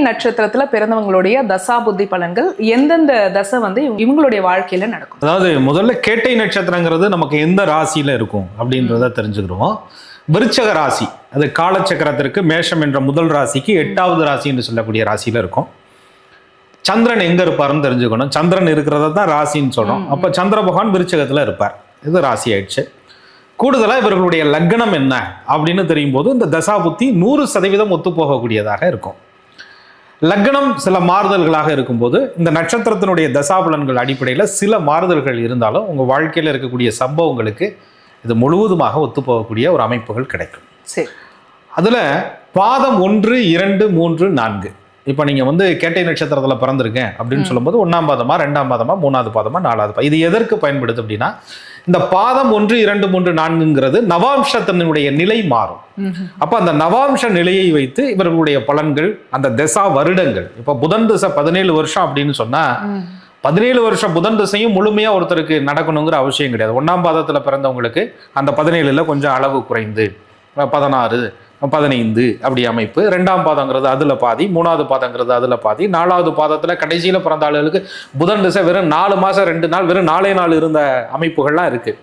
நட்சத்திரத்துல பிறந்தவங்களுடைய தசா புத்தி பலன்கள் எந்தெந்த தசை வந்து இவங்களுடைய வாழ்க்கையில நடக்கும்? அதாவது முதல்ல கேட்டை நட்சத்திரங்கிறது நமக்கு எந்த ராசியில இருக்கும் அப்படின்றத தெரிஞ்சுக்கிறோம். விருச்சக ராசி அது காலச்சக்கரத்திற்கு மேஷம் என்ற முதல் ராசிக்கு 8வது ராசி என்று சொல்லக்கூடிய ராசியில இருக்கும். சந்திரன் எங்க இருப்பாருன்னு தெரிஞ்சுக்கணும். சந்திரன் இருக்கிறத தான் ராசின்னு சொல்றோம். அப்ப சந்திர பகவான் விருச்சகத்துல இருப்பார். இது ராசி ஆயிடுச்சு. கூடுதலா இவர்களுடைய லக்னம் என்ன அப்படின்னு தெரியும் போது இந்த தசாபுத்தி 100% ஒத்து போகக்கூடியதாக இருக்கும். லக்னம் சில மாறுதல்களாக இருக்கும்போது இந்த நட்சத்திரத்தினுடைய தசாபலன்கள் அடிப்படையில் சில மாறுதல்கள் இருந்தாலும் உங்க வாழ்க்கையில் இருக்கக்கூடிய சம்பவங்களுக்கு இது முழுவதுமாக ஒத்து போகக்கூடிய ஒரு அமைப்புகள் கிடைக்கும். சரி, அதுல பாதம் 1, 2, 3, 4 இப்போ நீங்க வந்து கேட்டை நட்சத்திரத்துல பிறந்திருக்கேன் அப்படின்னு சொல்லும்போது 1ஆம் பாதமா, 2ஆம் பாதமா, 3வது பாதமா, 4வது பாதம், இது எதற்கு பயன்படுது அப்படின்னா இந்த பாதம் 1, 2, 3, 4ங்கிறது நவாம்சத்தினுடைய நிலை மாறும். அப்ப அந்த நவாம்ச நிலையை வைத்து இவர்களுடைய பலன்கள் அந்த தசா வருடங்கள், இப்ப புதன் திசை 17 வருஷம் அப்படின்னு சொன்னா 17 வருஷம் புதன் திசையும் முழுமையா ஒருத்தருக்கு நடக்கணுங்கிற அவசியம் கிடையாது. 1ஆம் பாதத்துல பிறந்தவங்களுக்கு அந்த 17ல கொஞ்சம் அளவு குறைந்து 16, 15 அப்படி அமைப்பு. 2ஆம் பாதங்கிறது அதுல பாதி, 3வது பாதங்கிறது அதுல பாதி, 4வது பாதத்துல கடைசியில பிறந்த ஆளுகளுக்கு புதன் திசை வெறும் 4 மாசம் 2 நாள் வெறும் 4 நாள் இருந்த அமைப்புகள்லாம் இருக்கு.